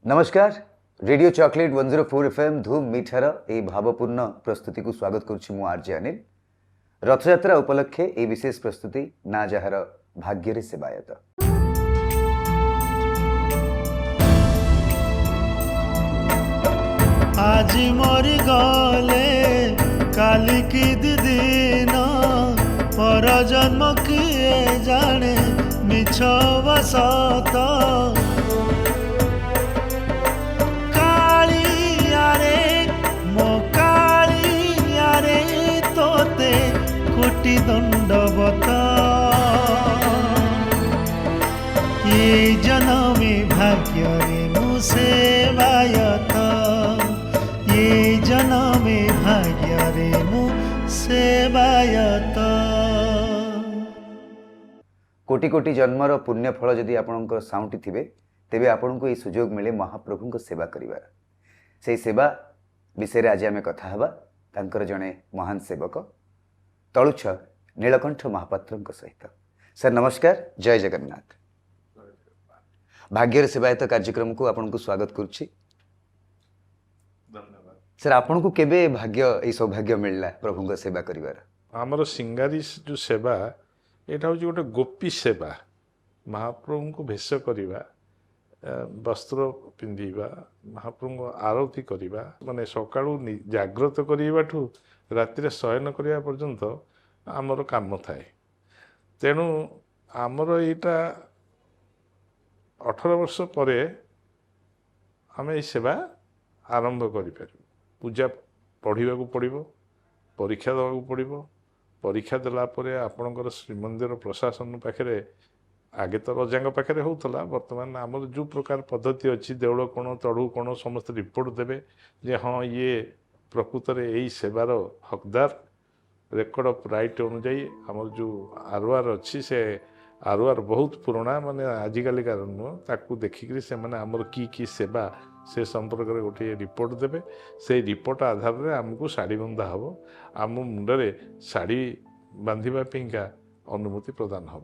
नमस्कार radio chocolate 104 FM धूम मीठार यह भावपूर्ण प्रस्तुति को स्वागत करुच्ची मु आरजे अनिल। रथयात्रा उपलक्षे यह विशेष प्रस्तुति ना जार भाग्य सेवायत। आज मरी गले काली की दिन पर जन्म किए जाने मिछ बसत कालियारे मो कालियारे तोते कोटि दंडवत ये जन्मे भाग्य रे मु सेवायत ये जन्मे भाग्य रे मु सेवायत। कोटि कोटि जन्मर पुण्यफल जदि आपणकर साउंटी थिबे तेबे आपनको ये सुजोग मिले महाप्रभु सेवा करिवार। से सेवा विषय आज आम कथा हवा तांकर जड़े महान सेवक तलुछ नीलकंठ महापात्र सहित। सर नमस्कार, जय जगन्नाथ। भाग्यर सेवायत कार्यक्रम को आपन को स्वागत करुच्ची। सर आपन को केबे भाग्य ए सौभाग्य मिलला प्रभु सेवा करिवार? आमर सिंगारी जो सेवा यहाँ हूँ गोटे गोपी सेवा। महाप्रभु को भेष करवा, वस्त्र पिंधा, महाप्रभु को आरती करवा, माने सकाळू जाग्रत करवाठू रातिर शयन करने पर्यंत आमर काम थाए। तेणु आमर यहाँ 18 वर्ष पर आम ये सेवा आरंभ कर पूजा पढ़ा पड़ो, परीक्षा देवा पड़ो। परीक्षा देला परे आपणकर श्रीमंदिर प्रशासन पाखे आगे तो रजा पाखे होता, बर्तमान आमर जो प्रकार पद्धति अच्छी देवल कोण तड़ू कोण समस्त रिपोर्ट देवे जे हाँ ये प्रकृत में यही सेवार हकदार। रेकर्ड ऑफ राइट अनुजाई आमर जो आरओआर अच्छी से आरओआर बहुत पुराना, माने आजिकल कार नुह, ताकू देखिक से मैंने आमर की सेवा से संपर्क में गोटे रिपोर्ट देवे। से रिपोर्ट आधार में आमको साड़ी बंधा हम, आम मुंडे साड़ी बांधा अनुमति प्रदान हम।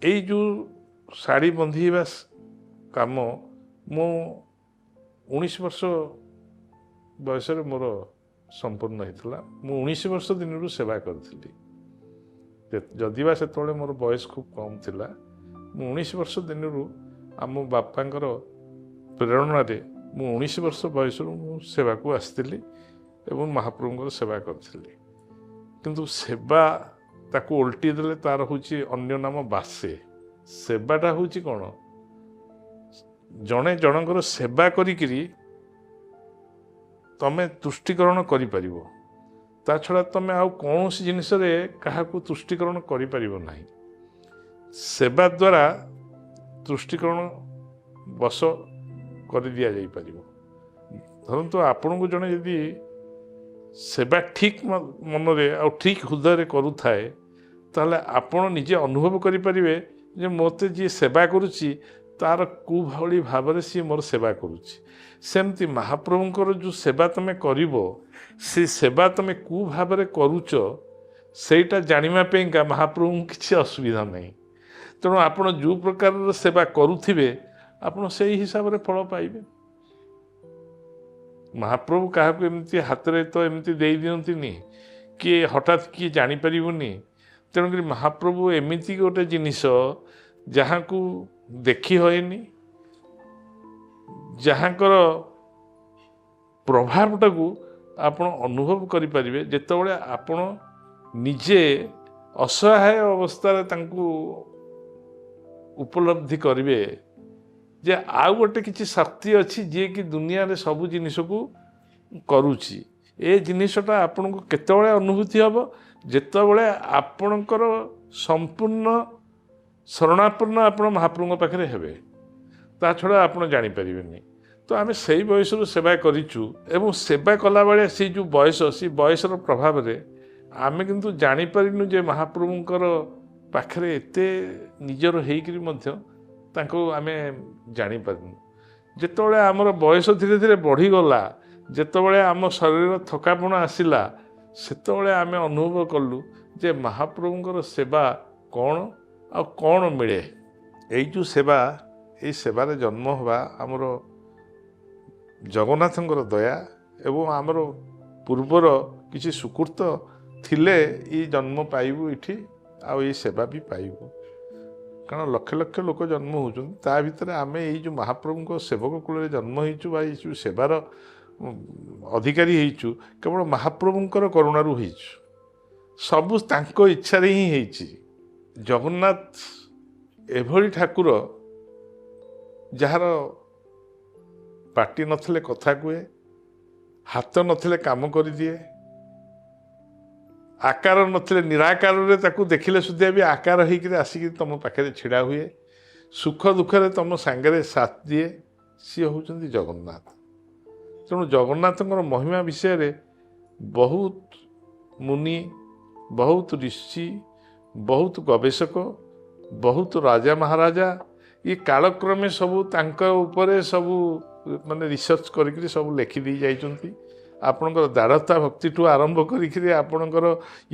यही जो साड़ी बंधा काम मो 19 वर्ष बयस मोर संपूर्ण होता। मु 19 वर्ष दिन सेवा करी, जदिवा से मोर बयस खूब कम थिला। मु 19 वर्ष दिन आम बापांकर प्रेरणा रे मु 19 वर्ष बयस सेवा को आसती एवं महाप्रभु सेवा करी। किंतु सेवा ताकू उल्टी देले तार हूँ अन्य नाम बासे। सेवाटा हूँ कौन, जड़े जनकर सेवा करी तमें तुष्टिकरण कर ता छड़ा तमें आउ कौन सी जिनिस क्या तुष्टिकरण कर। सेवा द्वारा तुष्टिकरण बस कर दिया जाई परिबो। धरंतु आपन को जने यदि सेवा ठीक मन रे आ ठीक हृदय करुथाए ताले आपण निजे अनुभव करि परिबे जे मोते जी सेवा करूची तार कु भली भाव सी मोर सेवा करूची। सेमती महाप्रभुंकर जो सेवा तमें करिवो से सेवा तमें कु भाव रे करूच सेटा जानिमा पेंका महाप्रभु किसी असुविधा नहीं। तेणु आपण जो प्रकार सेवा करुथिबे आपण से हिसाब से फल पाइबे। महाप्रभु क्या एमती हाथ में तो एमती दे दियंतिनी कि हठात किए जानीपरनी। तेणुक महाप्रभु एमती गोटे जिनिस जहाँ को देखी होनी, जहाँकर प्रभावटा को आप अनुभव करें जितेबाला आपण निजे असहाय अवस्था उपलब्धि करेंगे जे आउ गोटे किसी शक्ति अच्छी जी कि दुनिया रे सब जिनिस को करुची। ए जिनिसटा आपन को केतबेले अनुभूति हम जितेबाला आपणकर संपूर्ण शरणापन्न आप महाप्रभु पाखे हेबे, ता छड़ा आप जानीपारे। तो आम से बयस सेवा करूँ एवं सेवा कला बेले से जो बयस से बयसर प्रभाव में आम किंतु जानीपारू जे महाप्रभुंकर पाखे एते निजर होकर आम जानीपारूँ। जितेबाला आमर बयस धीरे धीरे बढ़ीगला, जितेबाला आम शरीर थकापण आसला, सेतेबाला आम अनुभव कलु जे महाप्रभुंकर सेवा कौन आ कौन मिले। यही जो सेवा এই ସେବାରେ ଜନ୍ମ ହେବା ଆମର ଜଗନ୍ନାଥଙ୍କର ଦୟା ଏବଂ ଆମର ପୂର୍ବର କିଛି ସୁକୃତ ଥିଲେ ଏଇ ଜନ୍ମ ପାଇବୁ ଏଠି ଆଉ ଏଇ ସେବା ବି ପାଇବୁ। କାରଣ ଲକ୍ଷ ଲକ୍ଷ ଲୋକ ଜନ୍ମ ହେଉଛନ୍ତି, ତା ଭିତରେ ଆମେ ଏଇ ଯେଉଁ ମହାପ୍ରଭୁଙ୍କ ସେବକ କୂଳରେ ଜନ୍ମ ହେଇଛୁ ବା ଏଇ ଯେଉଁ ସେବାର ଅଧିକାରୀ ହେଇଛୁ କେବଳ ମହାପ୍ରଭୁଙ୍କର କରୁଣାରୁ ହେଇଛୁ। ସବୁ ତାଙ୍କ ଇଚ୍ଛାରେ ହିଁ ହେଇଛି। ଜଗନ୍ନାଥ ଏଭଳି ଠାକୁର ଯାହାର ପାଟି ନଥିଲେ କଥା କୁହେ, ହାତ ନଥିଲେ କାମ କରିଦିଏ, ଆକାର ନଥିଲେ ନିରାକାରରେ ତାକୁ ଦେଖିଲେ ସୁଦ୍ଧା ବି ଆକାର ହେଇକିରି ଆସିକି ତମ ପାଖରେ ଛିଡ଼ା ହୁଏ, ସୁଖ ଦୁଃଖରେ ତମ ସାଙ୍ଗରେ ସାଥ ଦିଏ, ସିଏ ହେଉଛନ୍ତି ଜଗନ୍ନାଥ। ତେଣୁ ଜଗନ୍ନାଥଙ୍କର ମହିମା ବିଷୟରେ ବହୁତ ମୁନି, ବହୁତ ଋଷି, ବହୁତ ଗବେଷକ, ବହୁତ ରାଜା ମହାରାଜା ଏ କାଳକ୍ରମେ ସବୁ ତାଙ୍କ ଉପରେ ସବୁ ମାନେ ରିସର୍ଚ୍ଚ କରିକିରି ସବୁ ଲେଖିଦେଇ ଯାଇଛନ୍ତି। ଆପଣଙ୍କର ଦାରତା ଭକ୍ତିଠୁ ଆରମ୍ଭ କରିକିରି ଆପଣଙ୍କର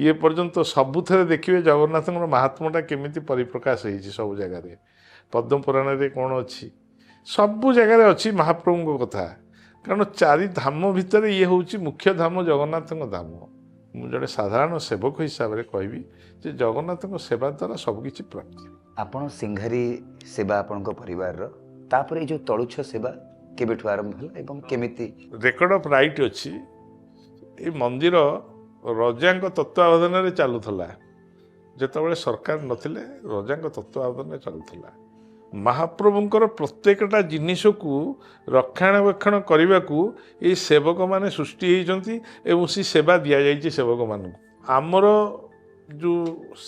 ଇଏ ପର୍ଯ୍ୟନ୍ତ ସବୁଥିରେ ଦେଖିବେ ଜଗନ୍ନାଥଙ୍କର ମହାତ୍ମାଟା କେମିତି ପରିପ୍ରକାଶ ହେଇଛି ସବୁ ଜାଗାରେ। ପଦ୍ମ ପୁରାଣରେ କ'ଣ ଅଛି, ସବୁ ଜାଗାରେ ଅଛି ମହାପ୍ରଭୁଙ୍କ କଥା। କାରଣ ଚାରି ଧାମ ଭିତରେ ଇଏ ହେଉଛି ମୁଖ୍ୟ ଧାମ ଜଗନ୍ନାଥଙ୍କ ଧାମ। ମୁଁ ଜଣେ ସାଧାରଣ ସେବକ ହିସାବରେ କହିବି ଯେ ଜଗନ୍ନାଥଙ୍କ ସେବା ଦ୍ୱାରା ସବୁକିଛି ପ୍ରାପ୍ତି। ଆପଣ ସିଂହାରୀ ସେବା ଆପଣଙ୍କ ପରିବାରର, ତାପରେ ଏଇ ଯେଉଁ ତଳୁଛ ସେବା କେବେଠୁ ଆରମ୍ଭ ହେଲା ଏବଂ କେମିତି? ରେକର୍ଡ ଅଫ୍ ରାଇଟ୍ ଅଛି। ଏ ମନ୍ଦିର ରଜାଙ୍କ ତତ୍ତ୍ୱାବଧାନରେ ଚାଲୁଥିଲା। ଯେତେବେଳେ ସରକାର ନଥିଲେ ରଜାଙ୍କ ତତ୍ତ୍ୱାବଧାନରେ ଚାଲୁଥିଲା। ମହାପ୍ରଭୁଙ୍କର ପ୍ରତ୍ୟେକଟା ଜିନିଷକୁ ରକ୍ଷଣାବେକ୍ଷଣ କରିବାକୁ ଏଇ ସେବକମାନେ ସୃଷ୍ଟି ହେଇଛନ୍ତି ଏବଂ ସେ ସେବା ଦିଆଯାଇଛି ସେବକମାନଙ୍କୁ। ଆମର ଯେଉଁ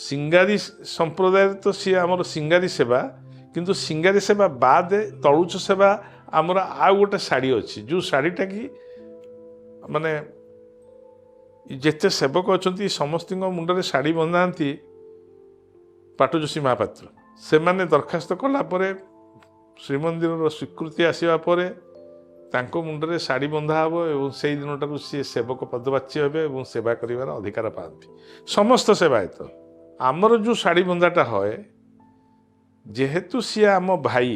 ସିଙ୍ଗାରୀ ସମ୍ପ୍ରଦାୟରେ ତ ସିଏ ଆମର ସିଙ୍ଗାରୀ ସେବା, କିନ୍ତୁ ସିଙ୍ଗାରୀ ସେବା ବାଦ ତଳୁଛ ସେବା ଆମର ଆଉ ଗୋଟେ ଶାଢ଼ୀ ଅଛି, ଯେଉଁ ଶାଢ଼ୀଟା କି ମାନେ ଯେତେ ସେବକ ଅଛନ୍ତି ସମସ୍ତଙ୍କ ମୁଣ୍ଡରେ ଶାଢ଼ୀ ବନ୍ଧାନ୍ତି ପାଟଯୋଶୀ ମହାପାତ୍ର। ସେମାନେ ଦରଖାସ୍ତ କଲା ପରେ ଶ୍ରୀମନ୍ଦିରର ସ୍ୱୀକୃତି ଆସିବା ପରେ ତାଙ୍କ ମୁଣ୍ଡରେ ଶାଢ଼ୀ ବନ୍ଧା ହେବ ଏବଂ ସେଇ ଦିନଠାରୁ ସିଏ ସେବକ ପଦବାଚ୍ୟ ହେବେ ଏବଂ ସେବା କରିବାର ଅଧିକାର ପାଆନ୍ତି ସମସ୍ତ ସେବାୟତ। ଆମର ଯେଉଁ ଶାଢ଼ୀ ବନ୍ଧାଟା ହୁଏ, ଯେହେତୁ ସିଏ ଆମ ଭାଇ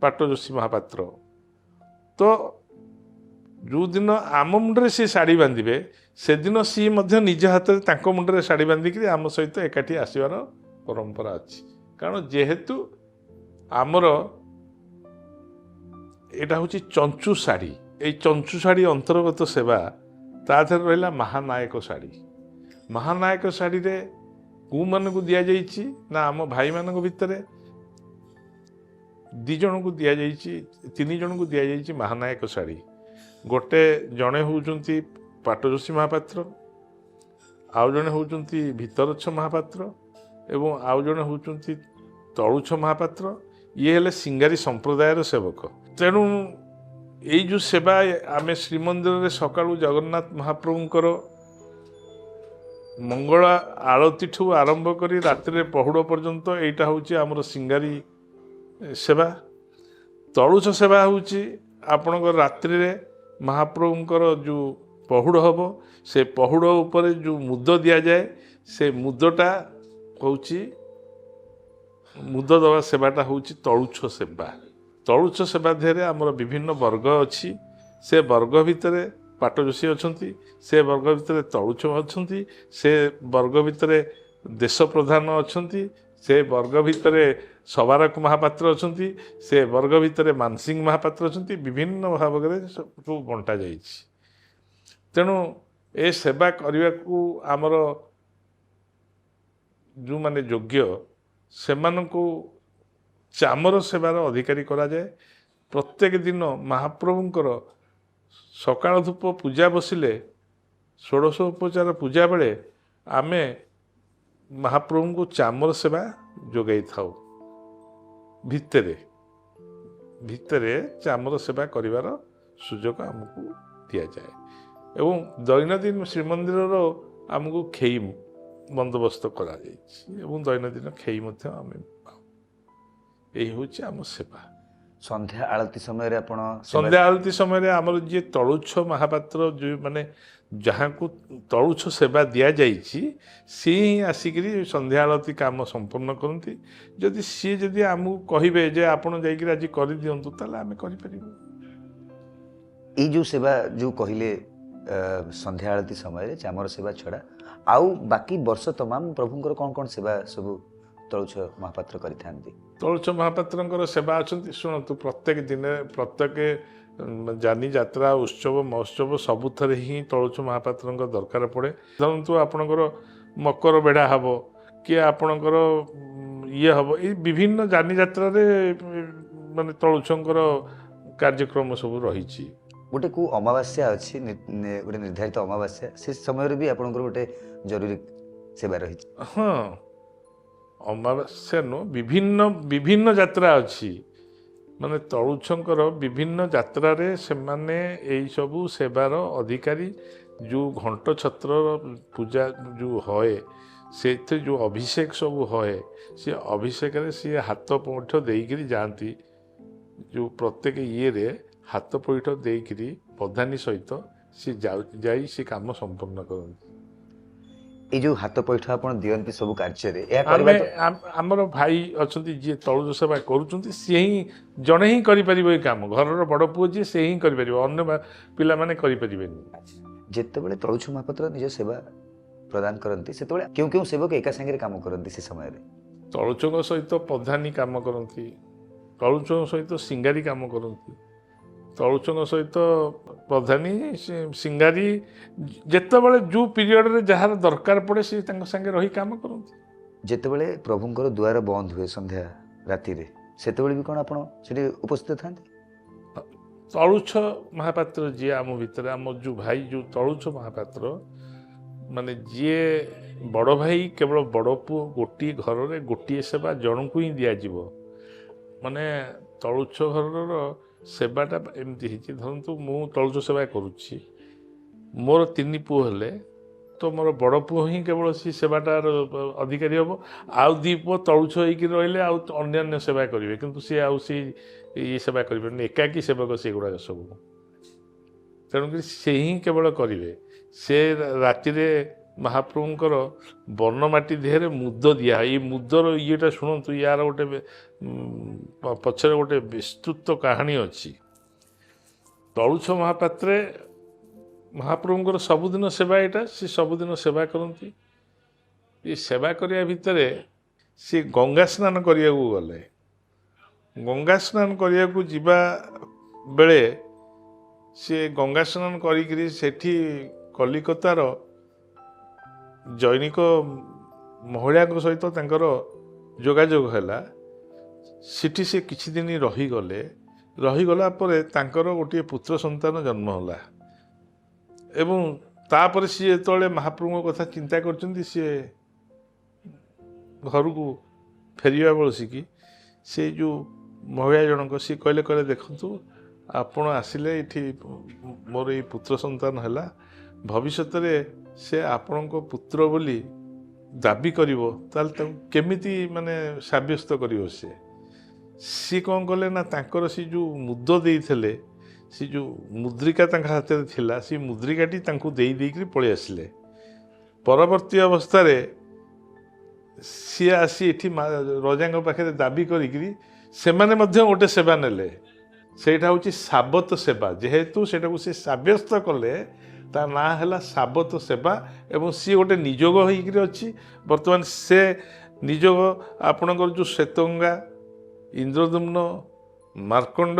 ପାଟଯୋଶୀ ମହାପାତ୍ର, ତ ଯେଉଁଦିନ ଆମ ମୁଣ୍ଡରେ ସିଏ ଶାଢ଼ୀ ବାନ୍ଧିବେ ସେଦିନ ସିଏ ମଧ୍ୟ ନିଜ ହାତରେ ତାଙ୍କ ମୁଣ୍ଡରେ ଶାଢ଼ୀ ବାନ୍ଧିକିରି ଆମ ସହିତ ଏକାଠି ଆସିବାର ପରମ୍ପରା ଅଛି। କାରଣ ଯେହେତୁ ଆମର ଏଇଟା ହେଉଛି ଚଞ୍ଚୁ ଶାଢ଼ୀ, ଏଇ ଚଞ୍ଚୁ ଶାଢ଼ୀ ଅନ୍ତର୍ଗତ ସେବା ତା ଦେହରେ ରହିଲା ମହାନାୟକ ଶାଢ଼ୀ। ମହାନାୟକ ଶାଢ଼ୀରେ କେଉଁମାନଙ୍କୁ ଦିଆଯାଇଛି ନା ଆମ ଭାଇମାନଙ୍କ ଭିତରେ 2 ଜଣଙ୍କୁ ଦିଆଯାଇଛି, 3 ଜଣଙ୍କୁ ଦିଆଯାଇଛି ମହାନାୟକ ଶାଢ଼ୀ। ଗୋଟେ ଜଣେ ହେଉଛନ୍ତି ପାଟଯୋଶୀ ମହାପାତ୍ର, ଆଉ ଜଣେ ହେଉଛନ୍ତି ଭିତରଚ୍ଛ ମହାପାତ୍ର ଏବଂ ଆଉ ଜଣେ ହେଉଛନ୍ତି ତଳୁଛ ମହାପାତ୍ର। ଇଏ ହେଲେ ସିଙ୍ଗାରୀ ସମ୍ପ୍ରଦାୟର ସେବକ। ତେଣୁ ଏଇ ଯେଉଁ ସେବା ଆମେ ଶ୍ରୀମନ୍ଦିରରେ ସକାଳୁ ଜଗନ୍ନାଥ ମହାପ୍ରଭୁଙ୍କର ମଙ୍ଗଳ ଆଳତୀଠୁ ଆରମ୍ଭ କରି ରାତିରେ ପହୁଡ଼ ପର୍ଯ୍ୟନ୍ତ ଏଇଟା ହେଉଛି ଆମର ସିଙ୍ଗାରୀ ସେବା। ତଳୁଛ ସେବା ହେଉଛି ଆପଣଙ୍କର ରାତ୍ରିରେ ମହାପ୍ରଭୁଙ୍କର ଯେଉଁ ପହୁଡ଼ ହେବ, ସେ ପହୁଡ଼ ଉପରେ ଯେଉଁ ମୁଦ ଦିଆଯାଏ, ସେ ମୁଦଟା ହେଉଛି ମୁଦ ଦେବା ସେବାଟା ହେଉଛି ତଳୁଛ ସେବା। ତଳୁଛ ସେବା ଦେହରେ ଆମର ବିଭିନ୍ନ ବର୍ଗ ଅଛି। ସେ ବର୍ଗ ଭିତରେ ପାଟଯୋଶୀ ଅଛନ୍ତି, ସେ ବର୍ଗ ଭିତରେ ତଳୁଛ ଅଛନ୍ତି, ସେ ବର୍ଗ ଭିତରେ ଦେଶ ପ୍ରଧାନ ଅଛନ୍ତି, ସେ ବର୍ଗ ଭିତରେ ସବାରକ ମହାପାତ୍ର ଅଛନ୍ତି, ସେ ବର୍ଗ ଭିତରେ ମାନସିଂ ମହାପାତ୍ର ଅଛନ୍ତି। ବିଭିନ୍ନ ଭାବରେ ସବୁ ବଣ୍ଟା ଯାଇଛି। ତେଣୁ ଏ ସେବା କରିବାକୁ ଆମର ଯେଉଁମାନେ ଯୋଗ୍ୟ ସେମାନଙ୍କୁ ଚାମର ସେବାର ଅଧିକାରୀ କରାଯାଏ। ପ୍ରତ୍ୟେକ ଦିନ ମହାପ୍ରଭୁଙ୍କର ସକାଳ ଧୂପ ପୂଜା ବସିଲେ ଷୋଡ଼ଶ ଉପଚାର ପୂଜା ବେଳେ ଆମେ ମହାପ୍ରଭୁଙ୍କୁ ଚାମର ସେବା ଯୋଗାଇ ଥାଉ। ଭିତରେ ଚାମର ସେବା କରିବାର ସୁଯୋଗ ଆମକୁ ଦିଆଯାଏ ଏବଂ ଦୈନନ୍ଦିନ ଶ୍ରୀମନ୍ଦିରର ଆମକୁ ଖେଇ ବନ୍ଦୋବସ୍ତ କରାଯାଇଛି ଏବଂ ଦୈନନ୍ଦିନ ଖେଇ ମଧ୍ୟ ଆମେ ପାଉ। ଏହି ହେଉଛି ଆମ ସେବା। ସନ୍ଧ୍ୟା ଆଳତି ସମୟରେ ଆପଣ ସନ୍ଧ୍ୟା ଆଳତି ସମୟରେ ଆମର ଯିଏ ତଳୁଚ୍ଛ ମହାପାତ୍ର ଯେଉଁ ମାନେ ଯାହାକୁ ତଳୁଚ୍ଛ ସେବା ଦିଆଯାଇଛି ସିଏ ହିଁ ଆସିକିରି ସନ୍ଧ୍ୟା ଆଳତି କାମ ସମ୍ପୂର୍ଣ୍ଣ କରନ୍ତି। ଯଦି ସିଏ ଯଦି ଆମକୁ କହିବେ ଯେ ଆପଣ ଯାଇକିରି ଆଜି କରିଦିଅନ୍ତୁ ତାହେଲେ ଆମେ କରିପାରିବୁ। ଏଇ ଯେଉଁ ସେବା ଯେଉଁ କହିଲେ ସନ୍ଧ୍ୟା ଆଳତି ସମୟରେ ଚାମର ସେବା ଛଡ଼ା ଆଉ ବାକି ବର୍ଷ ତମାମ ପ୍ରଭୁଙ୍କର କ'ଣ କ'ଣ ସେବା ସବୁ ତଳୁଚ୍ଛ ମହାପାତ୍ର କରିଥାନ୍ତି? ତଳୁଚ୍ଛ ମହାପାତ୍ରଙ୍କର ସେବା ଅଛନ୍ତି। ଶୁଣନ୍ତୁ, ପ୍ରତ୍ୟେକ ଦିନେ ପ୍ରତ୍ୟେକ ଯାନି ଯାତ୍ରା ଉତ୍ସବ ମହୋତ୍ସବ ସବୁଥିରେ ହିଁ ତଳୁଚ୍ଛ ମହାପାତ୍ରଙ୍କ ଦରକାର ପଡ଼େ। ଧରନ୍ତୁ ଆପଣଙ୍କର ମକର ବେଢ଼ା ହେବ କି ଆପଣଙ୍କର ଇଏ ହେବ, ଏଇ ବିଭିନ୍ନ ଯାନି ଯାତ୍ରାରେ ମାନେ ତଳୁଚ୍ଛଙ୍କର କାର୍ଯ୍ୟକ୍ରମ ସବୁ ରହିଛି। ଗୋଟେ କେଉଁ ଅମାବାସ୍ୟା ଅଛି ଗୋଟେ ନିର୍ଦ୍ଧାରିତ ଅମାବାସ୍ୟା, ସେ ସମୟରେ ବି ଆପଣଙ୍କର ଗୋଟେ ଜରୁରୀ ସେବା ରହିଛି? ହଁ, ଅମାବାସ୍ୟା ନୁହଁ, ବିଭିନ୍ନ ଯାତ୍ରା ଅଛି। ମାନେ ତଳୁଚ୍ଛଙ୍କର ବିଭିନ୍ନ ଯାତ୍ରାରେ ସେମାନେ ଏଇସବୁ ସେବାର ଅଧିକାରୀ। ଯେଉଁ ଘଣ୍ଟ ଛତ୍ରର ପୂଜା ଯେଉଁ ହଏ ସେଇଥିରେ ଯେଉଁ ଅଭିଷେକ ସବୁ ହଏ ସେ ଅଭିଷେକରେ ସିଏ ହାତ ପଇଠ ଦେଇକିରି ଯାଆନ୍ତି। ଯେଉଁ ପ୍ରତ୍ୟେକ ଇଏରେ ହାତ ପଇଠ ଦେଇକିରି ପ୍ରଧାନୀ ସହିତ ସିଏ ଯାଇ ସେ କାମ ସମ୍ପୂର୍ଣ୍ଣ କରନ୍ତି। ଏଇ ଯେଉଁ ହାତ ପଇଠ ଆପଣ ଦିଅନ୍ତି ସବୁ କାର୍ଯ୍ୟରେ, ଏହା କରିବା ଆମର ଭାଇ ଅଛନ୍ତି ଯିଏ ତଳୁଚ୍ଛ ସେବା କରୁଛନ୍ତି, ସିଏ ହିଁ ଜଣେ ହିଁ କରିପାରିବ ଏ କାମ। ଘରର ବଡ଼ ପୁଅ ଯିଏ ସେ ହିଁ କରିପାରିବ, ଅନ୍ୟ ପିଲାମାନେ କରିପାରିବେନି। ଯେତେବେଳେ ତଳୁଚ୍ଛ ମହାପାତ୍ର ନିଜ ସେବା ପ୍ରଦାନ କରନ୍ତି ସେତେବେଳେ କେଉଁ କେଉଁ ସେବକ ଏକା ସାଙ୍ଗରେ କାମ କରନ୍ତି ସେ ସମୟରେ? ତଳୁଚ୍ଛଙ୍କ ସହିତ ପ୍ରଧାନୀ କାମ କରନ୍ତି, ତଳୁଚ୍ଛଙ୍କ ସହିତ ସିଙ୍ଗାରୀ କାମ କରନ୍ତି, ତଳୁଚ୍ଛଙ୍କ ସହିତ ପ୍ରଧାନୀ ସିଙ୍ଗାରୀ ଯେତେବେଳେ ଯେଉଁ ପିରିୟଡ଼ରେ ଯାହାର ଦରକାର ପଡ଼େ ସେ ତାଙ୍କ ସାଙ୍ଗେ ରହି କାମ କରନ୍ତି। ଯେତେବେଳେ ପ୍ରଭୁଙ୍କର ଦୁଆର ବନ୍ଦ ହୁଏ ସନ୍ଧ୍ୟା ରାତିରେ, ସେତେବେଳେ ବି କ'ଣ ଆପଣ ସେଠି ଉପସ୍ଥିତ ଥାନ୍ତି? ତଳୁଚ୍ଛ ମହାପାତ୍ର ଯିଏ ଆମ ଭିତରେ, ଆମ ଯେଉଁ ଭାଇ ଯେଉଁ ତଳୁଚ୍ଛ ମହାପାତ୍ର, ମାନେ ଯିଏ ବଡ଼ ଭାଇ କେବଳ ବଡ଼ ପୁଅ, ଗୋଟିଏ ଘରରେ ଗୋଟିଏ ସେବା ଜଣଙ୍କୁ ହିଁ ଦିଆଯିବ। ମାନେ ତଳୁଚ୍ଛ ଘରର ସେବାଟା ଏମିତି ହେଇଛି, ଧରନ୍ତୁ ମୁଁ ତଳୁଚ୍ଛ ସେବା କରୁଛି, ମୋର 3 ପୁଅ ହେଲେ ତ ମୋର ବଡ଼ ପୁଅ ହିଁ କେବଳ ସେ ସେବାଟାର ଅଧିକାରୀ ହେବ। ଆଉ 2 ପୁଅ ତଳୁଚ୍ଛ ହେଇକି ରହିଲେ ଆଉ ଅନ୍ୟାନ୍ୟ ସେବା କରିବେ, କିନ୍ତୁ ସିଏ ଆଉ ସେ ଇଏ ସେବା କରିବେନି, ଏକାକୀ ସେବକ ସେଗୁଡ଼ାକ ସବୁ। ତେଣୁକରି ସେ ହିଁ କେବଳ କରିବେ। ସେ ରାତିରେ ମହାପ୍ରଭୁଙ୍କର ବର୍ଣ୍ଣମାଟି ଦେହରେ ମୁଦ ଦିଆ, ଏଇ ମୁଦର ଇଏଟା ଶୁଣନ୍ତୁ, ୟାର ଗୋଟେ ପଛରେ ଗୋଟେ ବିସ୍ତୃତ କାହାଣୀ ଅଛି। ତଳୁଚ୍ଛ ମହାପାତ୍ରେ ମହାପ୍ରଭୁଙ୍କର ସବୁଦିନ ସେବା ଏଇଟା, ସେ ସବୁଦିନ ସେବା କରନ୍ତି। ଏ ସେବା କରିବା ଭିତରେ ସେ ଗଙ୍ଗା ସ୍ନାନ କରିବାକୁ ଗଲେ, ଗଙ୍ଗା ସ୍ନାନ କରିବାକୁ ଯିବା ବେଳେ ସେ ଗଙ୍ଗା ସ୍ନାନ କରିକିରି ସେଠି କଲିକତାର ଜୈନିକ ମହିଳାଙ୍କ ସହିତ ତାଙ୍କର ଯୋଗାଯୋଗ ହେଲା। ସେଠି ସେ କିଛି ଦିନ ରହିଗଲା ପରେ ତାଙ୍କର ଗୋଟିଏ ପୁତ୍ର ସନ୍ତାନ ଜନ୍ମ ହେଲା। ଏବଂ ତାପରେ ସିଏ ଯେତେବେଳେ ମହାପ୍ରଭୁଙ୍କ କଥା ଚିନ୍ତା କରିଛନ୍ତି, ସିଏ ଘରକୁ ଫେରିବା ବସିକି ସେ ଯେଉଁ ମହିଳା ଜଣକ ସିଏ କହିଲେ ଦେଖନ୍ତୁ, ଆପଣ ଆସିଲେ ଏଠି ମୋର ଏଇ ପୁତ୍ର ସନ୍ତାନ ହେଲା, ଭବିଷ୍ୟତରେ ସେ ଆପଣଙ୍କ ପୁତ୍ର ବୋଲି ଦାବି କରିବ, ତାହେଲେ ତାକୁ କେମିତି ମାନେ ସାବ୍ୟସ୍ତ କରିବ? ସିଏ କ'ଣ କଲେ ନା, ତାଙ୍କର ସେ ଯେଉଁ ମୁଦ ଦେଇଥିଲେ, ସେ ଯେଉଁ ମୁଦ୍ରିକା ତାଙ୍କ ହାତରେ ଥିଲା, ସେ ମୁଦ୍ରିକାଟି ତାଙ୍କୁ ଦେଇକରି ପଳେଇ ଆସିଲେ। ପରବର୍ତ୍ତୀ ଅବସ୍ଥାରେ ସିଏ ଆସି ଏଠି ରଜାଙ୍କ ପାଖରେ ଦାବି କରିକିରି ସେମାନେ ମଧ୍ୟ ଗୋଟେ ସେବା ନେଲେ, ସେଇଟା ହେଉଛି ସାବତ ସେବା। ଯେହେତୁ ସେଇଟାକୁ ସେ ସାବ୍ୟସ୍ତ କଲେ, ତା ନାଁ ହେଲା ସାବତ ସେବା। ଏବଂ ସିଏ ଗୋଟେ ନିଯୋଗ ହେଇକିରି ଅଛି। ବର୍ତ୍ତମାନ ସେ ନିଯୋଗ ଆପଣଙ୍କର ଯେଉଁ ଶ୍ଵେତଗଙ୍ଗା, ଇନ୍ଦ୍ରଦ୍ୟୁମ୍ନ, ମାର୍କଣ୍ଡ,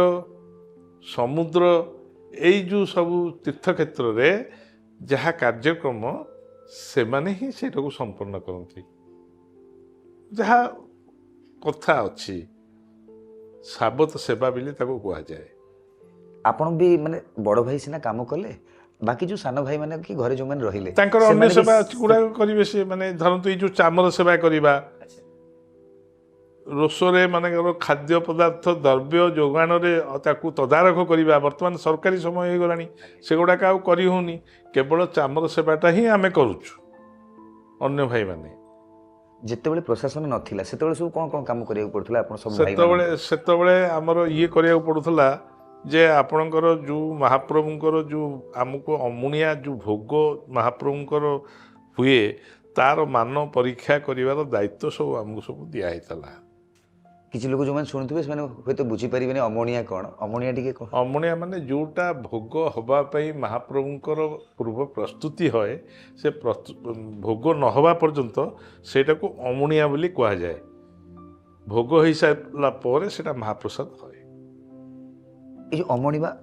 ସମୁଦ୍ର, ଏଇ ଯେଉଁ ସବୁ ତୀର୍ଥକ୍ଷେତ୍ରରେ ଯାହା କାର୍ଯ୍ୟକ୍ରମ ସେମାନେ ହିଁ ସେଇଟାକୁ ସମ୍ପନ୍ନ କରନ୍ତି। ଯାହା କଥା ଅଛି ସାବତ ସେବା ବୋଲି ତାକୁ କୁହାଯାଏ। ଆପଣ ବି ମାନେ ବଡ଼ ଭାଇ ସିନା କାମ କଲେ, ବାକି ଯେଉଁ ସାନ ଭାଇ ମାନେ କି ଘରେ ଯେଉଁମାନେ ରହିଲେ ତାଙ୍କର ଅନ୍ୟ ସେବା ଗୁଡ଼ାକ କରିବେ। ସେ ମାନେ ଧରନ୍ତୁ ଏଇ ଯେଉଁ ଚାମର ସେବା କରିବା, ରୋଷରେ ମାନଙ୍କର ଖାଦ୍ୟ ପଦାର୍ଥ ଦ୍ରବ୍ୟ ଯୋଗାଣରେ ତାକୁ ତଦାରଖ କରିବା। ବର୍ତ୍ତମାନ ସରକାରୀ ସମୟ ହେଇଗଲାଣି, ସେଗୁଡ଼ାକ ଆଉ କରି ହେଉନି, କେବଳ ଚାମର ସେବାଟା ହିଁ ଆମେ କରୁଛୁ। ଅନ୍ୟ ଭାଇମାନେ ଯେତେବେଳେ ପ୍ରଶାସନ ନଥିଲା ସେତେବେଳେ ସବୁ କ'ଣ କ'ଣ କାମ କରିବାକୁ ପଡୁଥିଲା ଆପଣ ସବୁ ଭାଇ ସେତେବେଳେ ଆମର ଇଏ କରିବାକୁ ପଡ଼ୁଥିଲା ଯେ ଆପଣଙ୍କର ଯେଉଁ ମହାପ୍ରଭୁଙ୍କର ଯେଉଁ ଆମକୁ ଅମୁଣିଆ ଯେଉଁ ଭୋଗ ମହାପ୍ରଭୁଙ୍କର ହୁଏ ତାର ମାନ ପରୀକ୍ଷା କରିବାର ଦାୟିତ୍ୱ ସବୁ ଆମକୁ ସବୁ ଦିଆହେଇଥିଲା। କିଛି ଲୋକ ଯେଉଁମାନେ ଶୁଣୁଥିବେ ସେମାନେ ହୁଏତ ବୁଝିପାରିବେନି ଅମଣିଆ କ'ଣ, ଅମଣିଆ ଟିକେ କ'ଣ? ଅମଣିଆ ମାନେ ଯେଉଁଟା ଭୋଗ ହେବା ପାଇଁ ମହାପ୍ରଭୁଙ୍କର ପୂର୍ବ ପ୍ରସ୍ତୁତି ହୁଏ ସେ ଭୋଗ ନ ହେବା ପର୍ଯ୍ୟନ୍ତ ସେଇଟାକୁ ଅମୁଣିଆ ବୋଲି କୁହାଯାଏ। ଭୋଗ ହେଇସାରିଲା ପରେ ସେଇଟା ମହାପ୍ରସାଦ ହୁଏ। ଏଇ ଯେଉଁ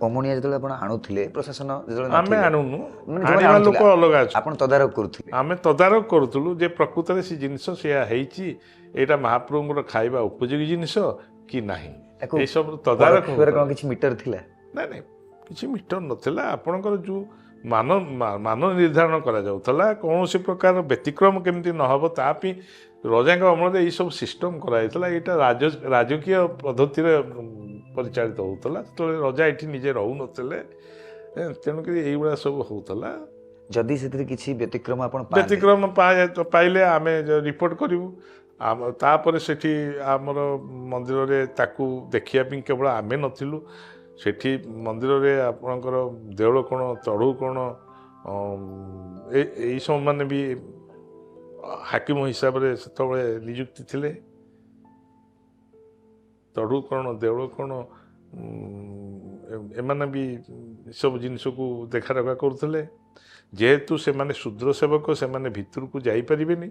ଅମଣିଆ ଯେତେବେଳେ ଆପଣ ଆଣୁଥିଲେ ପ୍ରଶାସନ ଯେତେବେଳେ ଆମେ ନଥିଲେ, ଆଣୁନୁ, ମାନେ ଯୋଉମାନେ ଆଣିବା ଆଣୁଥିଲେ, ଲୋକ ଅଲଗା ଅଛି। ଆପଣ ତଦାରଖ କରୁଥିଲେ। ଆମେ ତଦାରଖ କରୁଥିଲୁ ଯେ ପ୍ରକୃତରେ ସେ ଜିନିଷ ସେୟା ହେଇଛି, ଏଇଟା ମହାପ୍ରଭୁଙ୍କର ଖାଇବା ଉପଯୋଗୀ ଜିନିଷ କି ନାହିଁ, ତାକୁ ଏସବୁ ତଦାରଖ ପରଖିବାର କ'ଣ କିଛି ମିଟର ଥିଲା? ନାଇଁ କିଛି ମିଟର ନଥିଲା। ଆପଣଙ୍କର ଯେଉଁ ମାନ ନିର୍ଦ୍ଧାରଣ କରାଯାଉଥିଲା କୌଣସି ପ୍ରକାର ବ୍ୟତିକ୍ରମ କେମିତି ନ ହେବ ତା ପାଇଁ ରଜାଙ୍କ ଅମଳରେ ଏଇସବୁ ସିଷ୍ଟମ କରାଯାଇଥିଲା। ଏଇଟା ରାଜକୀୟ ପଦ୍ଧତିରେ ପରିଚାଳିତ ହେଉଥିଲା। ସେତେବେଳେ ରଜା ଏଠି ନିଜେ ରହୁନଥିଲେ, ତେଣୁକରି ଏଇଗୁଡ଼ା ସବୁ ହେଉଥିଲା। ଯଦି ସେଥିରେ କିଛି ବ୍ୟତିକ୍ରମ ଆପଣ ବ୍ୟତିକ୍ରମ ପାଇଲେ ଆମେ ରିପୋର୍ଟ କରିବୁ। ତାପରେ ସେଠି ଆମର ମନ୍ଦିରରେ ତାକୁ ଦେଖିବା ପାଇଁ କେବଳ ଆମେ ନଥିଲୁ, ସେଠି ମନ୍ଦିରରେ ଆପଣଙ୍କର ଦେଉଳ କ'ଣ ତଢ଼ଉ କ'ଣ ଏଇ ସବୁମାନେ ବି ହାକିମ ହିସାବରେ ସେତେବେଳେ ନିଯୁକ୍ତି ଥିଲେ। ତଢ଼ଉ କ'ଣ ଦେଉଳ କ'ଣ ଏମାନେ ବି ସବୁ ଜିନିଷକୁ ଦେଖାରେଖା କରୁଥିଲେ। ଯେହେତୁ ସେମାନେ ଶୂଦ୍ର ସେବକ, ସେମାନେ ଭିତରକୁ ଯାଇପାରିବେନି,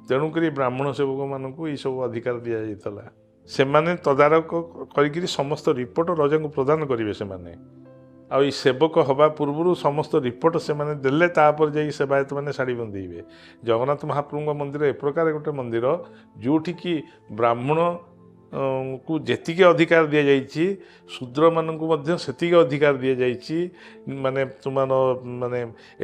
ତେଣୁକରି ବ୍ରାହ୍ମଣ ସେବକମାନଙ୍କୁ ଏଇସବୁ ଅଧିକାର ଦିଆଯାଇଥିଲା। ସେମାନେ ତଦାରଖ କରିକିରି ସମସ୍ତ ରିପୋର୍ଟ ରଜାଙ୍କୁ ପ୍ରଦାନ କରିବେ ସେମାନେ। ଆଉ ଏଇ ସେବକ ହେବା ପୂର୍ବରୁ ସମସ୍ତ ରିପୋର୍ଟ ସେମାନେ ଦେଲେ ତାପରେ ଯାଇକି ସେବାୟତମାନେ ଶାଢ଼ୀ ବନ୍ଧେଇବେ। ଜଗନ୍ନାଥ ମହାପ୍ରଭୁଙ୍କ ମନ୍ଦିର ଏ ପ୍ରକାର ଗୋଟେ ମନ୍ଦିର ଯେଉଁଠିକି ବ୍ରାହ୍ମଣ କୁ ଯେତିକି ଅଧିକାର ଦିଆଯାଇଛି ଶୂଦ୍ରମାନଙ୍କୁ ମଧ୍ୟ ସେତିକି ଅଧିକାର ଦିଆଯାଇଛି। ମାନେ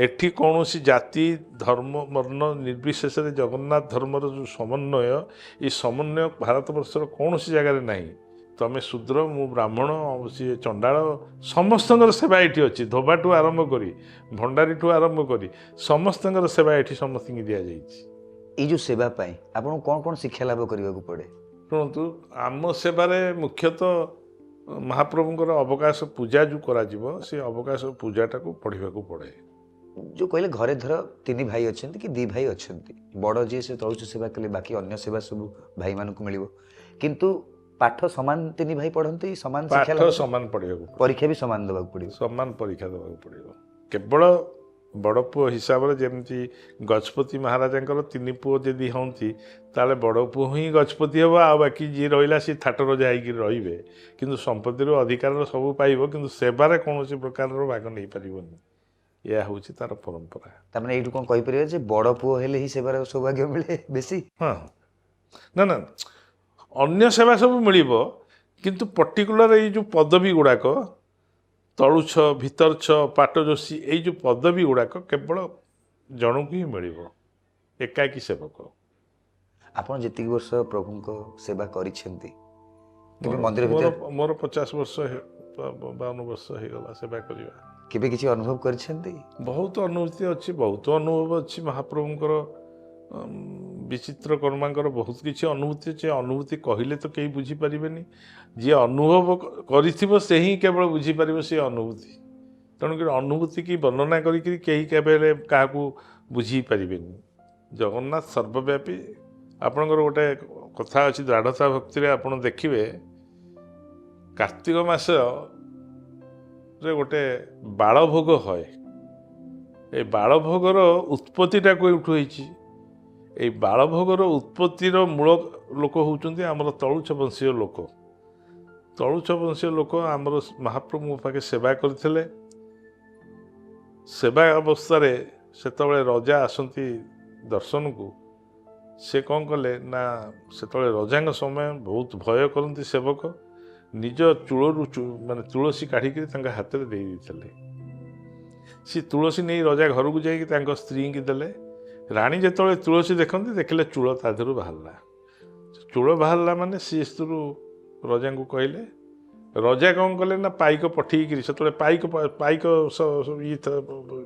ଏଠି କୌଣସି ଜାତି ଧର୍ମ ବର୍ଣ୍ଣ ନିର୍ବିଶେଷରେ ଜଗନ୍ନାଥ ଧର୍ମର ଯେଉଁ ସମନ୍ୱୟ, ଏ ସମନ୍ୱୟ ଭାରତବର୍ଷର କୌଣସି ଜାଗାରେ ନାହିଁ। ତମେ ଶୂଦ୍ର, ମୁଁ ବ୍ରାହ୍ମଣ, ସିଏ ଚଣ୍ଡାଳ, ସମସ୍ତଙ୍କର ସେବା ଏଠି ଅଛି। ଧୋବାଠୁ ଆରମ୍ଭ କରି ଭଣ୍ଡାରୀଠୁ ଆରମ୍ଭ କରି ସମସ୍ତଙ୍କର ସେବା ଏଠି ସମସ୍ତଙ୍କୁ ଦିଆଯାଇଛି। ଏଇ ଯେଉଁ ସେବା ପାଇଁ ଆପଣଙ୍କୁ କ'ଣ କ'ଣ ଶିକ୍ଷା ଲାଭ କରିବାକୁ ପଡ଼େ? ଶୁଣନ୍ତୁ, ଆମ ସେବାରେ ମୁଖ୍ୟତଃ ମହାପ୍ରଭୁଙ୍କର ଅବକାଶ ପୂଜା ଯେଉଁ କରାଯିବ ସେ ଅବକାଶ ପୂଜାଟାକୁ ପଢ଼ିବାକୁ ପଡ଼େ। ଯେଉଁ କହିଲେ ଘରେ ଧର 3 ଭାଇ ଅଛନ୍ତି କି 2 ଭାଇ ଅଛନ୍ତି, ବଡ଼ ଯିଏ ସେ ତଳୁଚ ସେବା କଲେ, ବାକି ଅନ୍ୟ ସେବା ସବୁ ଭାଇମାନଙ୍କୁ ମିଳିବ, କିନ୍ତୁ ପାଠ ସମାନ 3 ଭାଇ ପଢ଼ନ୍ତି, ସମାନ ଶିକ୍ଷା ପାଠ ଲାଭ, ସମାନ ପଢ଼ିବାକୁ ପଡ଼ିବ, ପରୀକ୍ଷା ବି ସମାନ ଦେବାକୁ ପଡ଼ିବ। ସମାନ ପରୀକ୍ଷା ଦେବାକୁ ପଡ଼ିବ। କେବଳ ବଡ଼ ପୁଅ ହିସାବରେ ଯେମିତି ଗଜପତି ମହାରାଜାଙ୍କର 3 ପୁଅ ଯଦି ହୁଅନ୍ତି ତାହେଲେ ବଡ଼ ପୁଅ ହିଁ ଗଜପତି ହେବ, ଆଉ ବାକି ଯିଏ ରହିଲା ସିଏ ଥାଟ ରଜା ହେଇକି ରହିବେ। କିନ୍ତୁ ସମ୍ପତ୍ତିରୁ ଅଧିକାର ସବୁ ପାଇବ, କିନ୍ତୁ ସେବାରେ କୌଣସି ପ୍ରକାରର ଭାଗ ନେଇପାରିବନି। ଏହା ହେଉଛି ତାର ପରମ୍ପରା। ତାମାନେ ଏଇଠୁ କ'ଣ କହିପାରିବେ ଯେ ବଡ଼ ପୁଅ ହେଲେ ହିଁ ସେବାର ସୌଭାଗ୍ୟ ମିଳେ ବେଶୀ? ହଁ, ନା ଅନ୍ୟ ସେବା ସବୁ ମିଳିବ, କିନ୍ତୁ ପର୍ଟିକୁଲାର ଏଇ ଯେଉଁ ପଦବୀ ଗୁଡ଼ାକ ତଳୁଛ, ଭିତରଛ, ପାଟଯୋଶୀ, ଏଇ ଯେଉଁ ପଦବୀ ଗୁଡ଼ାକ କେବଳ ଜଣକୁ ହିଁ ମିଳିବ, ଏକାକୀ ସେବକ। ଆପଣ ଯେତିକି ବର୍ଷ ପ୍ରଭୁଙ୍କ ସେବା କରିଛନ୍ତି, କେବେ ମନ୍ଦିର ଭିତରେ ମୋର 50 ବର୍ଷ 52 ବର୍ଷ ହେଇଗଲା ସେବା କରିବା। କେବେ କିଛି ଅନୁଭବ କରିଛନ୍ତି? ବହୁତ ଅନୁଭୂତି ଅଛି, ବହୁତ ଅନୁଭବ ଅଛି। ମହାପ୍ରଭୁଙ୍କର ବିଚିତ୍ର କର୍ମାଙ୍କର ବହୁତ କିଛି ଅନୁଭୂତି ଅଛି। ଅନୁଭୂତି କହିଲେ ତ କେହି ବୁଝିପାରିବେନି, ଯିଏ ଅନୁଭବ କରିଥିବ ସେ ହିଁ କେବଳ ବୁଝିପାରିବ ସେ ଅନୁଭୂତି। ତେଣୁକରି ଅନୁଭୂତି କି ବର୍ଣ୍ଣନା କରିକି କେହି କେବେ ହେଲେ କାହାକୁ ବୁଝି ପାରିବେନି। ଜଗନ୍ନାଥ ସର୍ବବ୍ୟାପୀ। ଆପଣଙ୍କର ଗୋଟେ କଥା ଅଛି ଦୃଢ଼ତା ଭକ୍ତିରେ, ଆପଣ ଦେଖିବେ କାର୍ତ୍ତିକ ମାସରେ ଗୋଟେ ବାଳଭୋଗ ହୁଏ। ଏ ବାଳଭୋଗର ଉତ୍ପତ୍ତିଟା କେଉଁଠୁ ହେଇଛି? এই ବାଳଭୋଗର ଉତ୍ପତ୍ତିର ମୂଳ ଲୋକ ହେଉଛନ୍ତି ଆମର ତଳୁଛ ବଂଶୀୟ ଲୋକ। ତଳୁଛ ବଂଶୀୟ ଲୋକ ଆମର ମହାପ୍ରଭୁଙ୍କ ପାଖେ ସେବା କରିଥିଲେ। ସେବା ଅବସ୍ଥାରେ ସେତେବେଳେ ରଜା ଆସନ୍ତି ଦର୍ଶନକୁ, ସେ କ'ଣ କଲେ ନା ସେତେବେଳେ ରଜାଙ୍କ ସମୟ ବହୁତ ଭୟ କରନ୍ତି ସେବକ, ନିଜ ଚୂଳରୁ ମାନେ ତୁଳସୀ କାଢ଼ିକି ତାଙ୍କ ହାତରେ ଦେଇ ଦେଇଥିଲେ। ସେ ତୁଳସୀ ନେଇ ରଜା ଘରକୁ ଯାଇକି ତାଙ୍କ ସ୍ତ୍ରୀଙ୍କୁ ଦେଲେ। ରାଣୀ ଯେତେବେଳେ ତୁଳସୀ ଦେଖନ୍ତି, ଦେଖିଲେ ଚୂଳ ତା ଦେହରୁ ବାହାରିଲା। ଚୂଳ ବାହାରିଲା ମାନେ ସିଏ ସେଥିରୁ ରଜାଙ୍କୁ କହିଲେ। ରଜା କ'ଣ କଲେ ନା ପାଇକ ପଠେଇକିରି, ସେତେବେଳେ ପାଇକ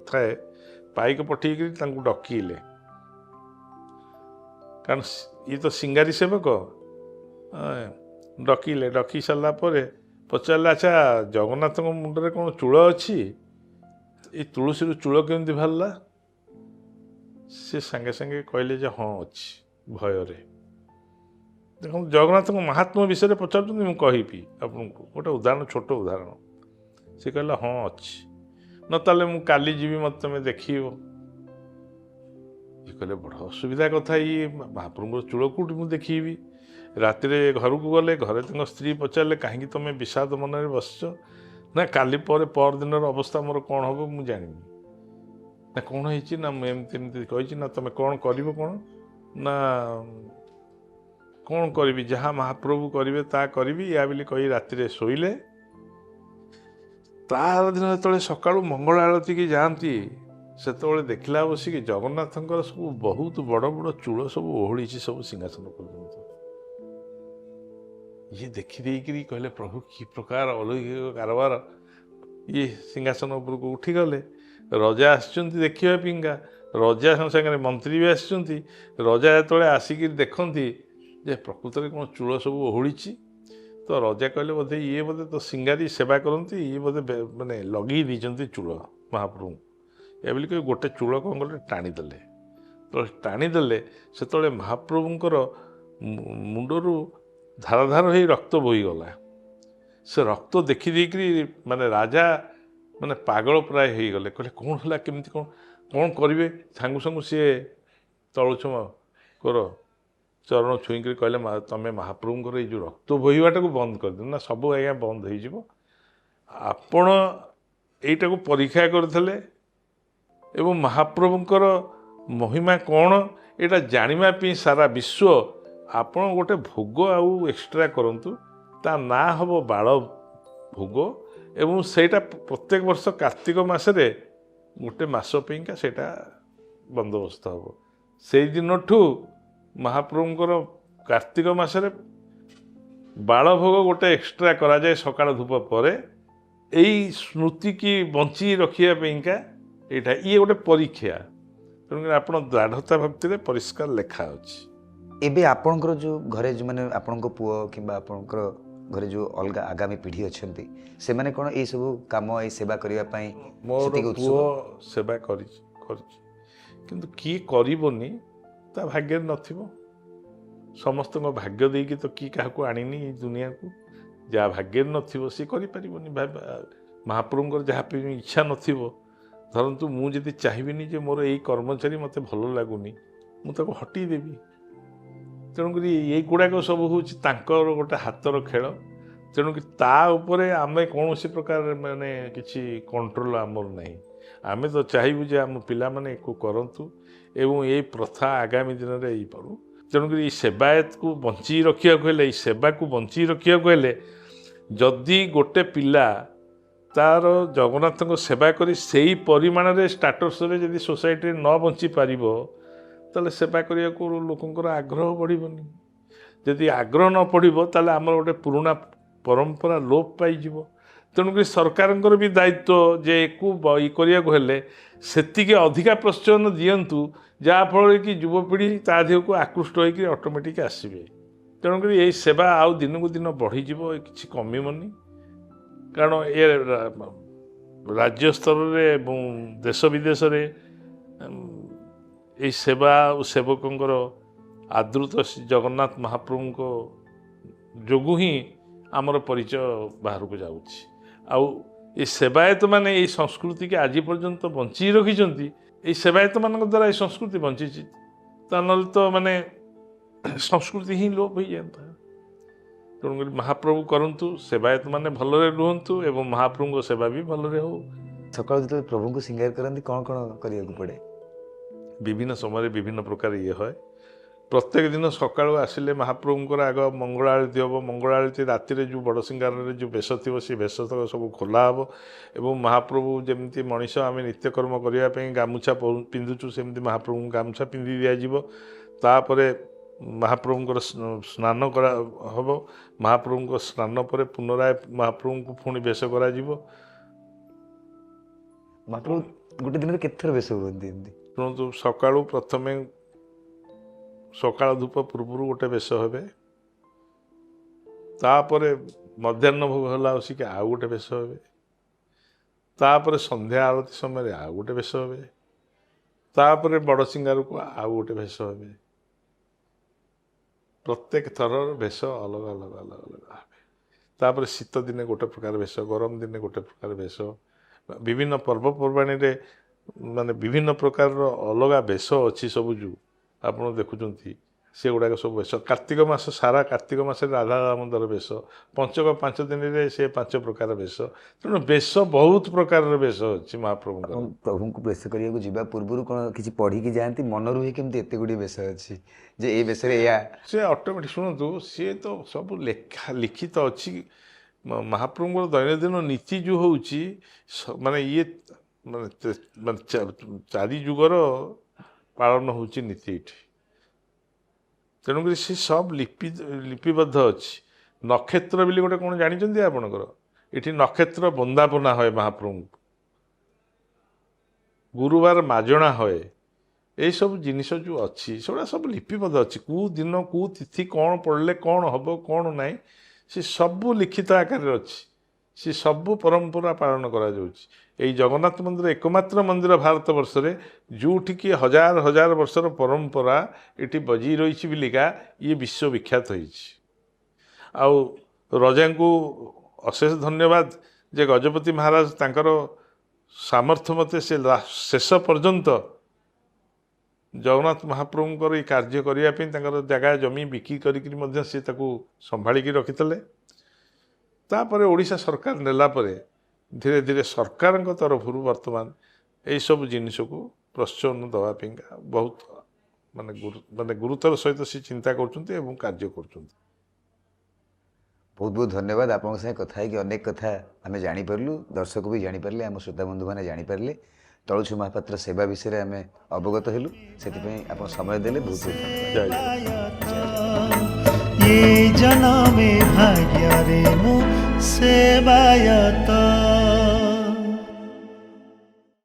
ଥାଏ, ପାଇକ ପଠେଇକିରି ତାଙ୍କୁ ଡକେଇଲେ। କାରଣ ଇଏ ତ ସିଙ୍ଗାରୀ ସେବକ। ଡକି ସାରିଲା ପରେ ପଚାରିଲେ, ଆଚ୍ଛା ଜଗନ୍ନାଥଙ୍କ ମୁଣ୍ଡରେ କ'ଣ ଚୂଳ ଅଛି? ଏଇ ତୁଳସୀରୁ ଚୂଳ କେମିତି ବାହାରିଲା? ସେ ସାଙ୍ଗେ ସାଙ୍ଗେ କହିଲେ ଯେ ହଁ ଅଛି, ଭୟରେ। ଦେଖନ୍ତୁ ଜଗନ୍ନାଥଙ୍କ ମହାତ୍ମ୍ୟ ବିଷୟରେ ପଚାରୁଛନ୍ତି, ମୁଁ କହିବି ଆପଣଙ୍କୁ ଗୋଟେ ଉଦାହରଣ, ଛୋଟ ଉଦାହରଣ। ସେ କହିଲା ହଁ ଅଛି, ନ ତାହେଲେ ମୁଁ କାଲି ଯିବି, ମୋତେ ତମେ ଦେଖିବ। ଇଏ କହିଲେ ବଡ଼ ଅସୁବିଧା କଥା, ଇଏ ମହାପ୍ରଭୁଙ୍କର ଚୂଳ କେଉଁଠି ମୁଁ ଦେଖିବି? ରାତିରେ ଘରକୁ ଗଲେ, ଘରେ ତାଙ୍କ ସ୍ତ୍ରୀ ପଚାରିଲେ କାହିଁକି ତମେ ବିଷାଦ ମନରେ ବସିଛ? ନା କାଲି ପରେ ପରଦିନର ଅବସ୍ଥା ମୋର କ'ଣ ହେବ ମୁଁ ଜାଣିନି। ନା କ'ଣ ହେଇଛି? ନା ମୁଁ ଏମିତି ଏମିତି କହିଛି। ନା ତମେ କ'ଣ କରିବ? କ'ଣ ନା କ'ଣ କରିବି, ଯାହା ମହାପ୍ରଭୁ କରିବେ ତାହା କରିବି, ୟା ବୋଲି କହି ରାତିରେ ଶୋଇଲେ। ତାର ଦିନ ଯେତେବେଳେ ସକାଳୁ ମଙ୍ଗଳ ଆଳତୀକି ଯାଆନ୍ତି, ସେତେବେଳେ ଦେଖିଲା ବସିକି ଜଗନ୍ନାଥଙ୍କର ସବୁ ବହୁତ ବଡ଼ ବଡ଼ ଚୂଳ ସବୁ ଓହଳିଛି ସବୁ ସିଂହାସନ ପର୍ଯ୍ୟନ୍ତ। ଇଏ ଦେଖିଦେଇକିରି କହିଲେ ପ୍ରଭୁ କି ପ୍ରକାର ଅଲୌକିକ କାରବାର। ଇଏ ସିଂହାସନ ଉପରକୁ ଉଠିଗଲେ। ରଜା ଆସିଛନ୍ତି ଦେଖିବା ପାଇଁକା, ରଜା ସାଙ୍ଗରେ ମନ୍ତ୍ରୀ ବି ଆସିଛନ୍ତି। ରଜା ଯେତେବେଳେ ଆସିକିରି ଦେଖନ୍ତି ଯେ ପ୍ରକୃତରେ କ'ଣ ଚୂଳ ସବୁ ଓହଳିଛି, ତ ରଜା କହିଲେ ବୋଧେ ଇଏ ବୋଧେ ତ ସିଙ୍ଗାରୀ ସେବା କରନ୍ତି, ଇଏ ବୋଧେ ମାନେ ଲଗେଇ ଦେଇଛନ୍ତି ଚୂଳ ମହାପ୍ରଭୁଙ୍କୁ। ଏ ବୋଲି କହି ଗୋଟେ ଚୂଳ କ'ଣ କଲେ ଟାଣିଦେଲେ। ଯେତେବେଳେ ଟାଣିଦେଲେ ସେତେବେଳେ ମହାପ୍ରଭୁଙ୍କର ମୁଣ୍ଡରୁ ଧାର ଧାର ହେଇ ରକ୍ତ ବୋହିଗଲା। ସେ ରକ୍ତ ଦେଖିଦେଇକିରି ମାନେ ରାଜା ମାନେ ପାଗଳ ପ୍ରାୟ ହେଇଗଲେ। କହିଲେ କ'ଣ ହେଲା, କେମିତି କ'ଣ କରିବେ? ସାଙ୍ଗୁ ସାଙ୍ଗୁ ସିଏ ତଳୁଛମଙ୍କର ଚରଣ ଛୁଇଁକିରି କହିଲେ ତମେ ମହାପ୍ରଭୁଙ୍କର ଏଇ ଯେଉଁ ରକ୍ତ ବୋହିବାଟାକୁ ବନ୍ଦ କରିଦିଅ। ନା ସବୁ ଆଜ୍ଞା ବନ୍ଦ ହେଇଯିବ। ଆପଣ ଏଇଟାକୁ ପରୀକ୍ଷା କରିଥିଲେ ଏବଂ ମହାପ୍ରଭୁଙ୍କର ମହିମା କ'ଣ ଏଇଟା ଜାଣିବା ପାଇଁ ସାରା ବିଶ୍ୱ ଆପଣ ଗୋଟେ ଭୋଗ ଆଉ ଏକ୍ସଟ୍ରା କରନ୍ତୁ। ତା ନାଁ ହେବ ବାଳ ଭୋଗ, ଏବଂ ସେଇଟା ପ୍ରତ୍ୟେକ ବର୍ଷ କାର୍ତ୍ତିକ ମାସରେ ଗୋଟେ ମାସ ପାଇଁକା ସେଇଟା ବନ୍ଦୋବସ୍ତ ହେବ। ସେଇଦିନଠୁ ମହାପ୍ରଭୁଙ୍କର କାର୍ତ୍ତିକ ମାସରେ ବାଳଭୋଗ ଗୋଟେ ଏକ୍ସଟ୍ରା କରାଯାଏ ସକାଳ ଧୂପ ପରେ, ଏଇ ସ୍ମୃତିକି ବଞ୍ଚି ରଖିବା ପାଇଁକା। ଏଇଟା ଇଏ ଗୋଟେ ପରୀକ୍ଷା। ତେଣୁକରି ଆପଣ ଦୃଢ଼ତା ଭକ୍ତିରେ ପରିଷ୍କାର ଲେଖା ଅଛି। ଏବେ ଆପଣଙ୍କର ଯେଉଁ ଘରେ ଯେଉଁମାନେ ଆପଣଙ୍କ ପୁଅ କିମ୍ବା ଆପଣଙ୍କର ଘରେ ଯେଉଁ ଅଲଗା ଆଗାମୀ ପିଢ଼ି ଅଛନ୍ତି, ସେମାନେ କ'ଣ ଏଇସବୁ କାମ, ଏଇ ସେବା କରିବା ପାଇଁ ମୋର ସେତିକି ଉତ୍ସୁକ? ପୁଅ ସେବା କରିଛି, କିନ୍ତୁ କିଏ କରିବନି ତା ଭାଗ୍ୟରେ ନଥିବ। ସମସ୍ତଙ୍କ ଭାଗ୍ୟ ଦେଇକି ତ କିଏ କାହାକୁ ଆଣିନି ଏଇ ଦୁନିଆକୁ। ଯାହା ଭାଗ୍ୟରେ ନଥିବ ସିଏ କରିପାରିବନି। ମହାପ୍ରଭୁଙ୍କର ଯାହା ପାଇଁ ଇଚ୍ଛା ନଥିବ, ଧରନ୍ତୁ ମୁଁ ଯଦି ଚାହିଁବିନି ଯେ ମୋର ଏଇ କର୍ମଚାରୀ ମୋତେ ଭଲ ଲାଗୁନି, ମୁଁ ତାକୁ ହଟେଇ ଦେବି। ତେଣୁକରି ଏଇଗୁଡ଼ାକ ସବୁ ହେଉଛି ତାଙ୍କର ଗୋଟେ ହାତର ଖେଳ। ତେଣୁକରି ତା ଉପରେ ଆମେ କୌଣସି ପ୍ରକାର ମାନେ କିଛି କଣ୍ଟ୍ରୋଲ ଆମର ନାହିଁ। ଆମେ ତ ଚାହିଁବୁ ଯେ ଆମ ପିଲାମାନେ ୟାକୁ କରନ୍ତୁ ଏବଂ ଏଇ ପ୍ରଥା ଆଗାମୀ ଦିନରେ ହେଇପାରୁ। ତେଣୁକରି ଏଇ ସେବାୟତକୁ ବଞ୍ଚେଇ ରଖିବାକୁ ହେଲେ, ଏଇ ସେବାକୁ ବଞ୍ଚେଇ ରଖିବାକୁ ହେଲେ, ଯଦି ଗୋଟେ ପିଲା ତାର ଜଗନ୍ନାଥଙ୍କ ସେବା କରି ସେଇ ପରିମାଣରେ ଷ୍ଟାଟସରେ ଯଦି ସୋସାଇଟିରେ ନ ବଞ୍ଚି ପାରିବ, ତାହେଲେ ସେବା କରିବାକୁ ଲୋକଙ୍କର ଆଗ୍ରହ ବଢ଼ିବନି। ଯଦି ଆଗ୍ରହ ନ ପଡ଼ିବ, ତାହେଲେ ଆମର ଗୋଟେ ପୁରୁଣା ପରମ୍ପରା ଲୋପ ପାଇଯିବ। ତେଣୁକରି ସରକାରଙ୍କର ବି ଦାୟିତ୍ୱ ଯେ ୟାକୁ କରିବାକୁ ହେଲେ ସେତିକି ଅଧିକା ପ୍ରୋତ୍ସାହନ ଦିଅନ୍ତୁ, ଯାହାଫଳରେ କି ଯୁବପିଢ଼ି ତା ଦେହକୁ ଆକୃଷ୍ଟ ହୋଇକି ଅଟୋମେଟିକ୍ ଆସିବେ। ତେଣୁକରି ଏଇ ସେବା ଆଉ ଦିନକୁ ଦିନ ବଢ଼ିଯିବ, କିଛି କମିବନି। କାରଣ ଏ ରାଜ୍ୟ ସ୍ତରରେ ଏବଂ ଦେଶ ବିଦେଶରେ ଏଇ ସେବା ଓ ସେବକଙ୍କର ଆଦୃତ ଜଗନ୍ନାଥ ମହାପ୍ରଭୁଙ୍କ ଯୋଗୁଁ ହିଁ ଆମର ପରିଚୟ ବାହାରକୁ ଯାଉଛି। ଆଉ ଏ ସେବାୟତମାନେ ଏଇ ସଂସ୍କୃତିକି ଆଜି ପର୍ଯ୍ୟନ୍ତ ବଞ୍ଚେଇ ରଖିଛନ୍ତି। ଏଇ ସେବାୟତମାନଙ୍କ ଦ୍ୱାରା ଏଇ ସଂସ୍କୃତି ବଞ୍ଚିଛି। ତା ନହେଲେ ତ ମାନେ ସଂସ୍କୃତି ହିଁ ଲୋପ ହେଇଯାନ୍ତା। ତେଣୁକରି ମହାପ୍ରଭୁ କରନ୍ତୁ, ସେବାୟତମାନେ ଭଲରେ ରୁହନ୍ତୁ ଏବଂ ମହାପ୍ରଭୁଙ୍କ ସେବା ବି ଭଲରେ ହଉ। ସକାଳୁ ଯେତେବେଳେ ପ୍ରଭୁଙ୍କୁ ସିଙ୍ଗାର କରନ୍ତି, କ'ଣ କ'ଣ କରିବାକୁ ପଡ଼େ? ବିଭିନ୍ନ ସମୟରେ ବିଭିନ୍ନ ପ୍ରକାର ଇଏ ହୁଏ। ପ୍ରତ୍ୟେକ ଦିନ ସକାଳୁ ଆସିଲେ ମହାପ୍ରଭୁଙ୍କର ଆଗ ମଙ୍ଗଳ ଆଳତୀ ହେବ। ମଙ୍ଗଳ ଆଳତୀ ରାତିରେ ଯେଉଁ ବଡ଼ ସିଙ୍ଗାରରେ ଯେଉଁ ବେଶ ଥିବ, ସେ ବେଶ ତକ ସବୁ ଖୋଲା ହେବ ଏବଂ ମହାପ୍ରଭୁ ଯେମିତି ମଣିଷ ଆମେ ନିତ୍ୟକର୍ମ କରିବା ପାଇଁ ଗାମୁଛା ପିନ୍ଧୁଛୁ, ସେମିତି ମହାପ୍ରଭୁଙ୍କୁ ଗାମୁଛା ପିନ୍ଧି ଦିଆଯିବ। ତାପରେ ମହାପ୍ରଭୁଙ୍କର ସ୍ନାନ ହେବ। ମହାପ୍ରଭୁଙ୍କ ସ୍ନାନ ପରେ ପୁନରାୟ ମହାପ୍ରଭୁଙ୍କୁ ପୁଣି ବେଶ କରାଯିବ। ମହାପ୍ରଭୁ ଗୋଟେ ଦିନରେ କେତେଥର ବେଶ ହୁଅନ୍ତି ଏମିତି? ଶୁଣନ୍ତୁ, ସକାଳୁ ପ୍ରଥମେ ସକାଳ ଧୂପ ପୂର୍ବରୁ ଗୋଟେ ବେଶ ହେବେ, ତାପରେ ମଧ୍ୟାହ୍ନ ଭୋଗ ହେଲା ଆସିକି ଆଉ ଗୋଟେ ବେଶ ହେବେ, ତାପରେ ସନ୍ଧ୍ୟା ଆଳତି ସମୟରେ ଆଉ ଗୋଟେ ବେଶ ହେବେ, ତାପରେ ବଡ଼ ସିଙ୍ଗାରକୁ ଆଉ ଗୋଟେ ବେଶ ହେବେ। ପ୍ରତ୍ୟେକ ଥରର ବେଶ ଅଲଗା ଅଲଗା ଅଲଗା ଅଲଗା ହେବେ। ତାପରେ ଶୀତ ଦିନେ ଗୋଟେ ପ୍ରକାର ବେଶ, ଗରମ ଦିନେ ଗୋଟେ ପ୍ରକାର ବେଶ, ବିଭିନ୍ନ ପର୍ବପର୍ବାଣୀରେ ମାନେ ବିଭିନ୍ନ ପ୍ରକାରର ଅଲଗା ବେଶ ଅଛି ସବୁ ଯେଉଁ ଆପଣ ଦେଖୁଛନ୍ତି ସେଗୁଡ଼ାକ ସବୁ ବେଶ। କାର୍ତ୍ତିକ ମାସ ସାରା କାର୍ତ୍ତିକ ମାସରେ ରାଧା ଦାମୋଦର ବେଶ, ପଞ୍ଚକ 5 ଦିନରେ ସେ 5 ପ୍ରକାର ବେଶ। ତେଣୁ ବେଶ ବହୁତ ପ୍ରକାରର ବେଶ ଅଛି ମହାପ୍ରଭୁଙ୍କର। ଆପଣ ପ୍ରଭୁଙ୍କୁ ବେଶ କରିବାକୁ ଯିବା ପୂର୍ବରୁ କ'ଣ କିଛି ପଢ଼ିକି ଯାଆନ୍ତି? ମନ ରୁହେ କେମିତି ଏତେ ଗୁଡ଼ିଏ ବେଶ ଅଛି ଯେ ଏଇ ବେଶରେ ଏଇଆ? ସେ ଅଟୋମେଟିକ୍ ଶୁଣନ୍ତୁ, ସିଏ ତ ସବୁ ଲିଖିତ ଅଛି। ମହାପ୍ରଭୁଙ୍କର ଦୈନନ୍ଦିନ ନୀତି ଯେଉଁ ହେଉଛି ମାନେ ଇଏ ମାନେ 4 ଯୁଗର ପାଳନ ହେଉଛି ନୀତି ଏଠି। ତେଣୁକରି ସେ ସବୁ ଲିପିବଦ୍ଧ ଅଛି। ନକ୍ଷତ୍ର ବୋଲି ଗୋଟେ କ'ଣ ଜାଣିଛନ୍ତି ଆପଣଙ୍କର? ଏଠି ନକ୍ଷତ୍ର ବନ୍ଦାପନା ହୁଏ ମହାପ୍ରଭୁଙ୍କୁ, ଗୁରୁବାର ମାଜଣା ହୁଏ। ଏଇସବୁ ଜିନିଷ ଯେଉଁ ଅଛି ସେଗୁଡ଼ା ସବୁ ଲିପିବଦ୍ଧ ଅଛି। କେଉଁ ଦିନ କେଉଁ ତିଥି କ'ଣ ପଡ଼ିଲେ କ'ଣ ହେବ କ'ଣ ନାହିଁ ସେ ସବୁ ଲିଖିତ ଆକାରରେ ଅଛି। ସେ ସବୁ ପରମ୍ପରା ପାଳନ କରାଯାଉଛି। ଏଇ ଜଗନ୍ନାଥ ମନ୍ଦିର ଏକମାତ୍ର ମନ୍ଦିର ଭାରତବର୍ଷରେ ଯେଉଁଠିକି ହଜାର ହଜାର ବର୍ଷର ପରମ୍ପରା ଏଠି ବଜି ରହିଛି ବୋଲିକା ଇଏ ବିଶ୍ୱବିଖ୍ୟାତ ହେଇଛି। ଆଉ ରଜାଙ୍କୁ ଅଶେଷ ଧନ୍ୟବାଦ ଯେ ଗଜପତି ମହାରାଜ ତାଙ୍କର ସାମର୍ଥ୍ୟ ମତେ ସେ ଶେଷ ପର୍ଯ୍ୟନ୍ତ ଜଗନ୍ନାଥ ମହାପ୍ରଭୁଙ୍କର ଏଇ କାର୍ଯ୍ୟ କରିବା ପାଇଁ ତାଙ୍କର ଜାଗା ଜମି ବିକ୍ରି କରିକି ମଧ୍ୟ ସେ ତାକୁ ସମ୍ଭାଳିକି ରଖିଥିଲେ। ତାପରେ ଓଡ଼ିଶା ସରକାର ନେଲା ପରେ ଧୀରେ ଧୀରେ ସରକାରଙ୍କ ତରଫରୁ ବର୍ତ୍ତମାନ ଏଇସବୁ ଜିନିଷକୁ ପ୍ରୋତ୍ସାହନ ଦେବା ପାଇଁକା ବହୁତ ମାନେ ଗୁରୁତର ସହିତ ସେ ଚିନ୍ତା କରୁଛନ୍ତି ଏବଂ କାର୍ଯ୍ୟ କରୁଛନ୍ତି। ବହୁତ ବହୁତ ଧନ୍ୟବାଦ। ଆପଣଙ୍କ ସାଙ୍ଗେ କଥା ହେଇକି ଅନେକ କଥା ଆମେ ଜାଣିପାରିଲୁ, ଦର୍ଶକ ବି ଜାଣିପାରିଲେ, ଆମ ଶ୍ରୋତା ବନ୍ଧୁମାନେ ଜାଣିପାରିଲେ। ତଳୁଛୁ ମହାପାତ୍ର ସେବା ବିଷୟରେ ଆମେ ଅବଗତ ହେଲୁ। ସେଥିପାଇଁ ଆପଣ ସମୟ ଦେଲେ ବହୁତ ବହୁତ ଧନ୍ୟବାଦ। ये जन्मे भाग्य रे मु सेवायत।